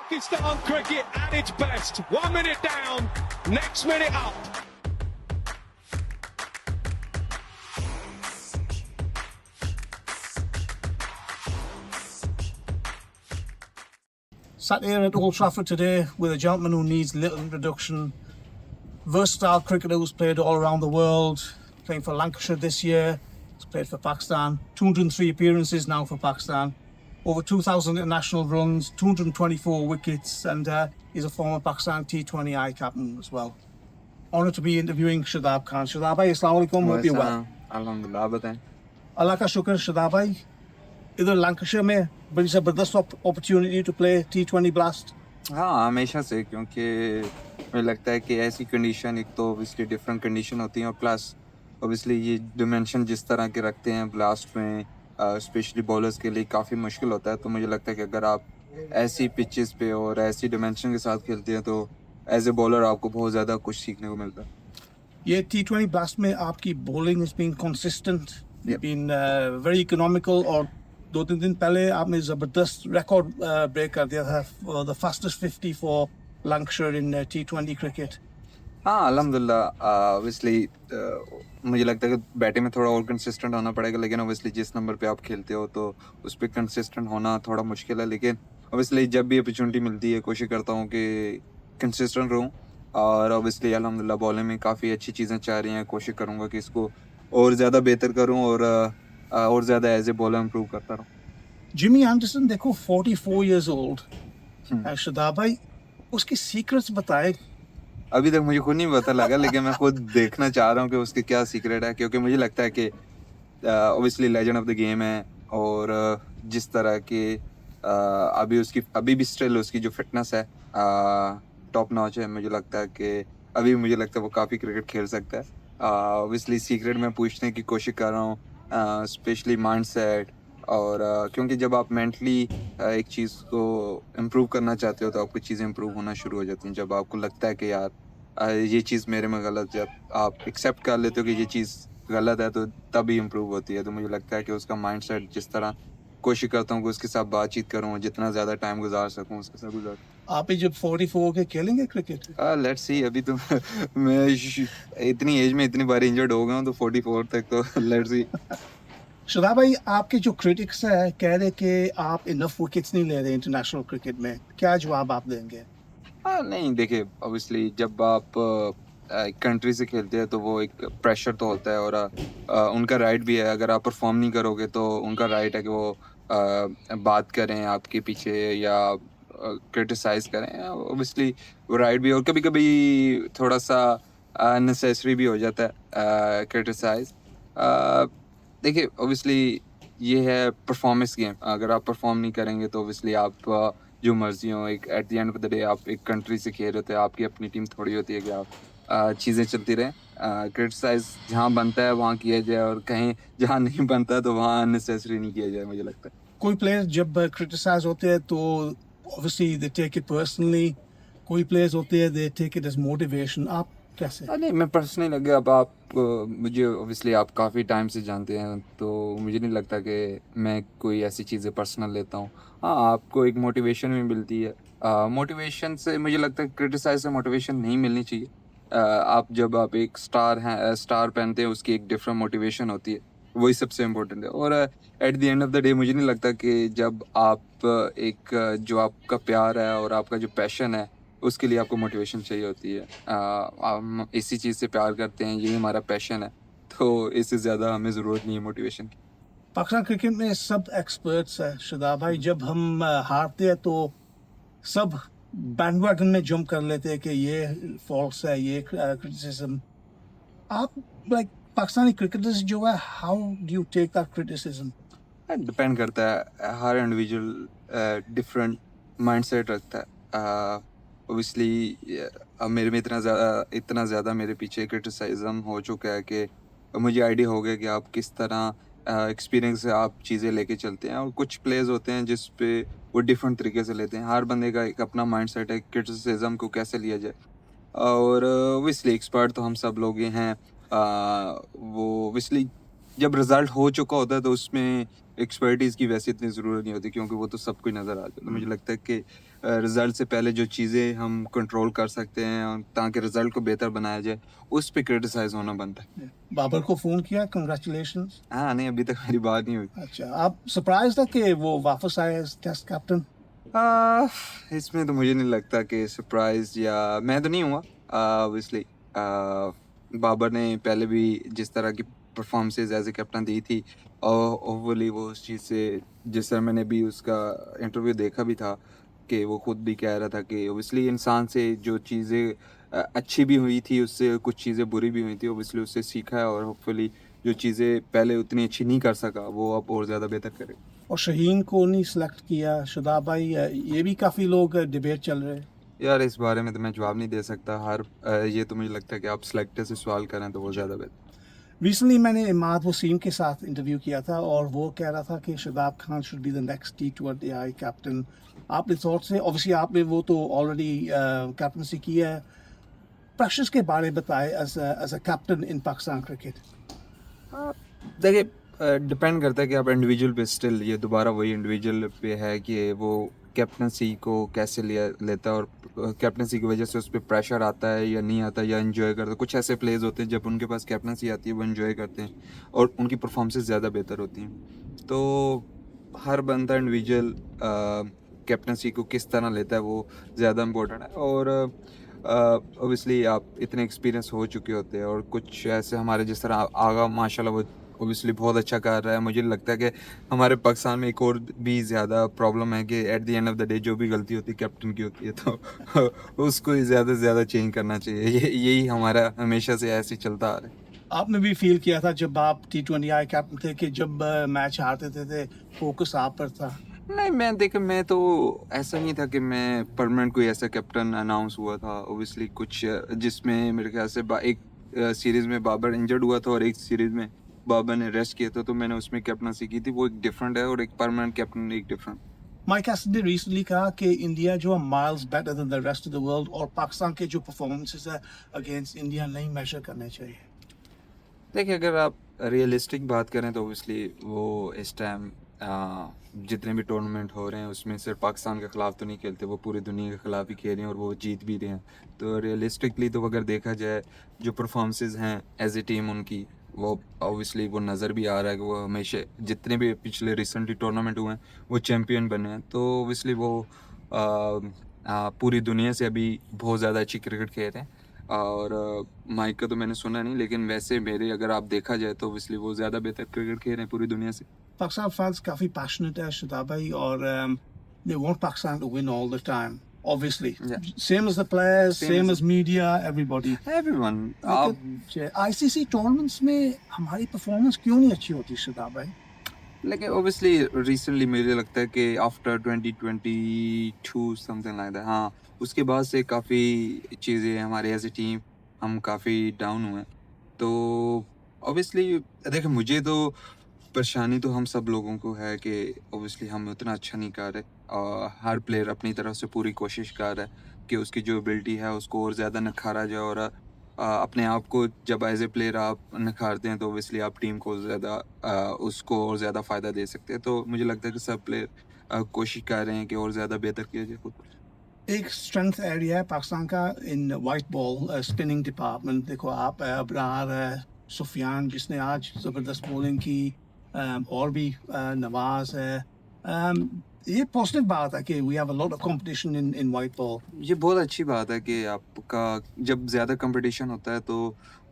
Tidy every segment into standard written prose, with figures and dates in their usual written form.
Pakistan cricket at its best. 1 minute down, next minute up. Sat here at Old Trafford today with a gentleman who needs little introduction. Versatile cricketer who's played all around the world, playing for Lancashire this year. He's played for Pakistan. 203 appearances now for Pakistan. Over 2,000 international runs, 224 wickets, and he's a former Pakistan T20I captain as well. Honoured to be interviewing Shadab Khan. Shadab bhai, Assalamu alaikum. Hope you're well. अल्हम्दुलिल्लाह, आप बताएं। अल्लाह का शुक्र शदाब भाई, इधर Lancashire में बड़ी ज़बरदस्त opportunity to play T20 blast. हाँ, हमेशा से, क्योंकि मुझे लगता है कि ऐसी कंडीशन, एक तो ऑब्वियसली डिफरेंट कंडीशन होती हैं और प्लस ऑब्वियसली ये डिमेंशन जिस तरह के रखते हैं ब्लास्ट में, स्पेशली बॉलर्स के लिए काफ़ी मुश्किल होता है। तो मुझे लगता है कि अगर आप ऐसी पिचेस पे और ऐसी डिमेंशन के साथ खेलते हैं तो एज ए बॉलर आपको बहुत ज़्यादा कुछ सीखने को मिलता है। ये T20 ब्लास्ट में आपकी bowling has been consistent, been very economical, और 2-3 दिन पहले आपने ज़बरदस्त रिकॉर्ड ब्रेक कर दिया था, the fastest 50 for Lancashire in T20 cricket. हाँ, अल्हम्दुलिल्लाह। ऑब्वियसली मुझे लगता है कि बैटिंग में थोड़ा और कंसिस्टेंट होना पड़ेगा, लेकिन ऑब्वियसली जिस नंबर पे आप खेलते हो तो उस पर कंसिस्टेंट होना थोड़ा मुश्किल है। लेकिन ऑब्वियसली जब भी अपॉर्चुनिटी मिलती है कोशिश करता हूँ कि कंसिस्टेंट रहूँ, और ऑब्वियसली अल्हम्दुलिल्लाह बॉलिंग में काफ़ी अच्छी चीज़ें चाह रही हैं। कोशिश करूँगा कि इसको और ज़्यादा बेहतर करूँ और ज़्यादा एज ए बॉलर इम्प्रूव करता रहूँ। जिमी एंडरसन देखो 44 years old, शदाब भाई उसकी सीक्रेट्स बताए। अभी तक मुझे खुद नहीं पता लगा, लेकिन मैं खुद देखना चाह रहा हूँ कि उसके क्या सीक्रेट है, क्योंकि मुझे लगता है कि obviously legend of the game है, और जिस तरह के अभी भी स्टिल उसकी जो फिटनेस है टॉप नॉच है। मुझे लगता है कि मुझे लगता है वो काफ़ी क्रिकेट खेल सकता है। ऑब्वियसली सीक्रेट मैं पूछने की कोशिश कर रहा हूँ, स्पेशली माइंड सेट, और क्योंकि जब आप मेंटली एक चीज़ को इम्प्रूव करना चाहते हो तो आपकी चीज़ें इम्प्रूव होना शुरू हो जाती हैं। जब आपको लगता है कि यार ये चीज़ मेरे में गलत है, जब आप एक्सेप्ट कर लेते हो कि ये चीज़ गलत है, तो तभी इम्प्रूव होती है। तो मुझे लगता है कि उसका माइंड सेट, जिस तरह कोशिश करता हूँ कि उसके साथ बातचीत करूँ, जितना ज़्यादा टाइम गुजार सकूँ उसके साथ गुजार। आप ही जब 44 के खेलेंगे क्रिकेट? Let's see. अभी तो मैं इतनी एज में इतनी बार इंजर्ड हो गया हूँ, तो 44 तक तो लेट्स सी। शदाब भाई, आपके जो क्रिटिक्स है कह रहे कि आप इनफ विकेट्स नहीं ले रहे इंटरनेशनल क्रिकेट में, क्या जवाब आप देंगे? हाँ, नहीं, देखिए ऑब्वियसली जब आप एक कंट्री से खेलते हैं तो वो एक प्रेशर तो होता है, और उनका राइट भी है। अगर आप परफॉर्म नहीं करोगे तो उनका राइट है कि वो बात करें आपके पीछे या क्रिटिसाइज करें। ऑब्वियसली वो राइट भी है, और कभी कभी थोड़ा सा अननेसेसरी भी हो जाता है क्रिटिसाइज। देखिए ऑब्वियसली ये है परफॉर्मेंस गेम। अगर आप परफॉर्म नहीं करेंगे तो ऑब्वियसली आप जो मर्जी हो, एक at the end of the day आप एक कंट्री से खेल रहे होते हैं, आपकी अपनी टीम थोड़ी होती है कि आप चीज़ें चलती रहें। क्रिटिसाइज जहाँ बनता है वहाँ किया जाए, और कहीं जहाँ नहीं बनता तो वहाँ अननेसेसरी नहीं किया जाए, मुझे लगता है। कोई प्लेयर जब क्रिटिसाइज होते हैं तो obviously they take it personally, कोई प्लेयर्स होते हैं they take it as motivation, आप कैसे? नहीं, मैं पर्सनली लगे, अब आप मुझे ऑब्वियसली आप काफ़ी टाइम से जानते हैं, तो मुझे नहीं लगता कि मैं कोई ऐसी चीज़ें पर्सनल लेता हूँ। हाँ, आपको एक मोटिवेशन भी मिलती है। मोटिवेशन से मुझे लगता है क्रिटिसाइज से मोटिवेशन नहीं मिलनी चाहिए। जब आप एक स्टार पहनते हैं, उसकी एक डिफरेंट मोटिवेशन होती है, वही सबसे इम्पोर्टेंट है। और at the end of the day मुझे नहीं लगता कि जब आप जो आपका प्यार है और आपका जो पैशन है, उसके लिए आपको मोटिवेशन चाहिए होती है। हम इसी चीज़ से प्यार करते हैं, यही हमारा पैशन है, तो इससे ज़्यादा हमें ज़रूरत नहीं है मोटिवेशन की। पाकिस्तान क्रिकेट में सब एक्सपर्ट्स है शदाब भाई, जब हम हारते हैं तो सब बैंडवैगन में जंप कर लेते हैं कि ये फॉल्स है, ये क्रिटिसिज्म। आप लाइक पाकिस्तानी क्रिकेटर्स जो है, how do you take that criticism? Depend करता है, हर इंडिविजुअल डिफरेंट माइंडसेट रखता है। ऑब्वियसली मेरे में इतना ज़्यादा मेरे पीछे क्रिटिसिज्म हो चुका है कि मुझे आइडिया हो गया कि आप किस तरह एक्सपीरियंस से आप चीज़ें लेके चलते हैं, और कुछ प्लेयर्स होते हैं जिस पे वो डिफरेंट तरीके से लेते हैं। हर बंदे का एक अपना माइंडसेट है क्रिटिसिज्म को कैसे लिया जाए, और ऑब्वियसली एक्सपर्ट तो हम सब लोग ही हैं। वो ऑब्वियसली जब रिज़ल्ट हो चुका होता है तो उसमें एक्सपर्टीज़ की वैसे इतनी ज़रूरत नहीं होती क्योंकि वो तो सब कुछ नज़र आ जाता है। तो मुझे लगता है कि रिज़ल्ट से पहले जो चीज़ें हम कंट्रोल कर सकते हैं और ताकि रिज़ल्ट को बेहतर बनाया जाए, उस पे क्रिटिसाइज़ होना बनता है। बाबर को फोन किया, कंग्रेचुलेशंस। हाँ, नहीं अभी तक मेरी बात नहीं हुई। अच्छा, आप सरप्राइज था कि वो वापस आए एज टेस्ट कैप्टन? इसमें तो मुझे नहीं लगता कि सरप्राइज़ या मैं तो नहीं हुआ ऑब्वियसली बाबर ने पहले भी जिस तरह की परफॉर्मेंसेस एज ए कैप्टन दी थी और होपफुली वो उस चीज़ से जिस तरह मैंने भी उसका इंटरव्यू देखा भी था कि वो खुद भी कह रहा था कि ऑब्वियसली इंसान से जो चीज़ें अच्छी भी हुई थी उससे कुछ चीज़ें बुरी भी हुई थी ऑब्वियसली उससे सीखा है और होपफुली जो चीज़ें पहले उतनी अच्छी नहीं कर सका वो अब और ज़्यादा बेहतर करे। और शहीन को नहीं सिलेक्ट किया, शादाब भाई, ये भी काफ़ी लोग डिबेट चल रहे हैं। यार इस बारे में तो मैं जवाब नहीं दे सकता ये तो मुझे लगता है कि आप सिलेक्टर से सवाल करें तो वो ज़्यादा बेहतर। रिसेंटली मैंने इमाद वसीम के साथ इंटरव्यू किया था और वो कह रहा था कि Shadab Khan should be the next T20I captain. आपने थॉट से, ऑब्वियसली आपने वो तो ऑलरेडी कैप्टनसी की है, प्रेशर्स के बारे में बताए as a captain in Pakistan cricket. देखिए डिपेंड करता है कि आप इंडिविजुअल पे स्टिल ये दोबारा वही इंडिविजुअल पे है कि वो कैप्टनसी को कैसे लिया लेता है और कैप्टनसी की वजह से उस पर प्रेशर आता है या नहीं आता या एंजॉय करता है। कुछ ऐसे प्लेयर्स होते हैं जब उनके पास कैप्टनसी आती है वो एंजॉय करते हैं और उनकी परफॉर्मेंसेस ज़्यादा बेहतर होती हैं। तो हर बंदा इंडिविजुअल कैप्टनसी को किस तरह लेता है वो ज़्यादा इम्पोर्टेंट है और ऑब्वियसली आप इतने एक्सपीरियंस हो चुके होते हैं और कुछ ऐसे हमारे जिस तरह आगा माशाल्लाह वो ऑब्वियसली बहुत अच्छा कर रहा है। मुझे लगता है कि हमारे पाकिस्तान में एक और भी ज़्यादा प्रॉब्लम है कि at the end of the day जो भी गलती होती है कैप्टन की होती है तो उसको ही ज़्यादा से ज़्यादा चेंज करना चाहिए। यही हमारा हमेशा से ऐसे ही चलता आ रहा है। आपने भी फील किया था जब आप T20I कैप्टन थे कि जब मैच हारते थे फोकस आप पर था? नहीं मैं तो ऐसा नहीं था कि मैं परमानेंट कोई ऐसा कैप्टन अनाउंस हुआ था ऑब्वियसली कुछ जिसमें मेरे ख्याल से एक सीरीज़ में बाबर इंजर्ड हुआ था और एक सीरीज़ में बाबर ने रेस्ट किया था तो मैंने उसमें कैप्टनसी की थी वो एक डिफरेंट है और एक परमानेंट कैप्टन एक डिफरेंट। माइक हैसन ने रिसेंटली कहा कि इंडिया जो है miles better than the rest of the world और पाकिस्तान के जो परफॉर्मेंसेस है अगेंस्ट इंडिया नहीं मेजर करने चाहिए। देखिए अगर आप रियलिस्टिक बात करें तो ऑब्वियसली वो इस टाइम जितने भी टूर्नामेंट हो रहे हैं उसमें सिर्फ पाकिस्तान के ख़िलाफ़ तो नहीं खेलते वो पूरी दुनिया के ख़िलाफ़ ही खेल रहे हैं और वो जीत भी रहे हैं। तो रियलिस्टिकली तो अगर देखा जाए जो परफॉर्मेंसेस हैं एज ए टीम उनकी वो ऑब्वियसली वो नज़र भी आ रहा है कि वो हमेशा जितने भी पिछले रिसेंटली टूर्नामेंट हुए हैं वो चैम्पियन बने हैं। तो ऑब्वियसली वो पूरी दुनिया से अभी बहुत ज़्यादा अच्छी क्रिकेट खेल रहे हैं और माइक का तो मैंने सुना नहीं लेकिन वैसे मेरे अगर आप देखा जाए तो ऑब्वियसली वो ज़्यादा बेहतर क्रिकेट खेल रहे हैं पूरी दुनिया से। पाकिस्तान फैंस काफ़ी पैशनेट है शादाब भाई और they want Pakistan to win all the time obviously. Yeah. Same as the players, same as as media, everybody. everyone ICC tournaments में हमारी परफॉर्मेंस क्यों नहीं अच्छी होती शादाब भाई? लेकिन ऑब्वियसली रिसेंटली मुझे लगता है कि आफ्टर 2022 समथिंग लाइक दैट हाँ उसके बाद से काफ़ी चीज़ें हमारे एज ए टीम हम काफ़ी डाउन हुए हैं। तो ऑब्वियसली देखिए मुझे तो परेशानी तो हम सब लोगों को है कि ऑब्वियसली हम उतना अच्छा नहीं कर रहे और हर प्लेयर अपनी तरफ से पूरी कोशिश कर रहा है कि उसकी जो एबिलिटी है उसको और ज़्यादा निखारा जाए और अपने आप को जब एज ए प्लेयर आप निखारते हैं तो ऑब्वियसली आप टीम को ज़्यादा उसको और ज़्यादा फ़ायदा दे सकते हैं। तो मुझे लगता है कि सब प्लेयर कोशिश कर रहे हैं कि और ज़्यादा बेहतर किया जाए खुद। एक स्ट्रेंथ एरिया है पाकिस्तान का इन वाइट बॉल स्पिनिंग डिपार्टमेंट। देखो आप अबरार है, सुफियान जिसने आज ज़बरदस्त बॉलिंग की, और भी नवाज है। ये पॉजिटिव बात है कि we have a lot of competition in white ball. ये बहुत अच्छी बात है कि आपका जब ज़्यादा कंपटीशन होता है तो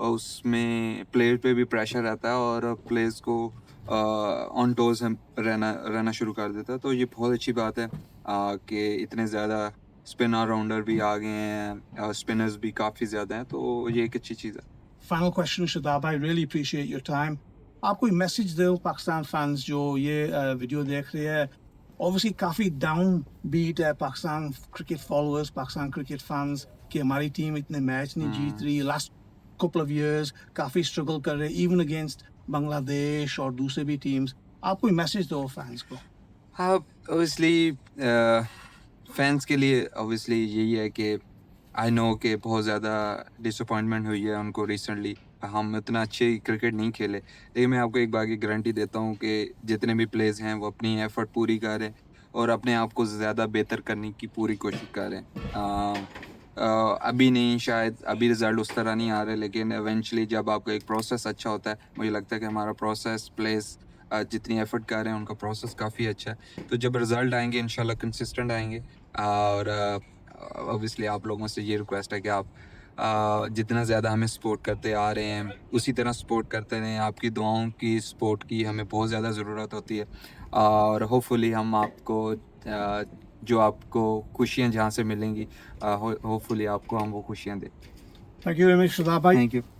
उसमें प्लेयर पे भी प्रेशर रहता है और प्लेयर्स को ऑन टोज रहना शुरू कर देता है। तो ये बहुत अच्छी बात है कि इतने ज़्यादा स्पिन ऑलराउंडर भी आ गए हैं, स्पिनर्स भी काफ़ी ज़्यादा हैं तो ये एक अच्छी चीज़ है। Final question Shadab, I really appreciate your time. आप कोई मैसेज दो पाकिस्तान फैंस जो ये वीडियो देख रहे हैं? ऑब्वियसली काफ़ी डाउन बीट है Pakistan cricket followers, Pakistan cricket fans कि हमारी टीम इतने मैच नहीं जीत रही। लास्ट कपल ऑफ इयर्स काफ़ी स्ट्रगल कर रहे हैं इवन अगेंस्ट बांग्लादेश और दूसरे भी टीम्स। आप कोई मैसेज दो फैंस को? हाँ ऑब्वियसली फैंस के लिए ऑब्वियसली यही है कि आई नो कि बहुत ज़्यादा डिसअपॉइंटमेंट हुई है उनको रिसेंटली हम इतना अच्छे क्रिकेट नहीं खेले, लेकिन मैं आपको एक बात की गारंटी देता हूँ कि जितने भी प्लेयर्स हैं वो अपनी एफर्ट पूरी कर रहे हैं और अपने आप को ज़्यादा बेहतर करने की पूरी कोशिश कर रहे हैं। अभी नहीं, शायद अभी रिज़ल्ट उस तरह नहीं आ रहे, लेकिन इवेंचुअली जब आपका एक प्रोसेस अच्छा होता है, मुझे लगता है कि हमारा प्रोसेस प्लेयर्स जितनी एफर्ट कर रहे हैं उनका प्रोसेस काफ़ी अच्छा है। तो जब रिज़ल्ट आएंगे इंशाल्लाह कंसिस्टेंट आएंगे। और ऑब्वियसली आप लोगों से ये रिक्वेस्ट है कि आप जितना ज़्यादा हमें सपोर्ट करते आ रहे हैं उसी तरह सपोर्ट करते रहें। आपकी दुआओं की, सपोर्ट की हमें बहुत ज़्यादा ज़रूरत होती है और होपफुली हम आपको जो आपको खुशियाँ जहाँ से मिलेंगी, होपफुली आपको हम वो खुशियाँ दें। Thank you very much, Shadab bhai. Thank you.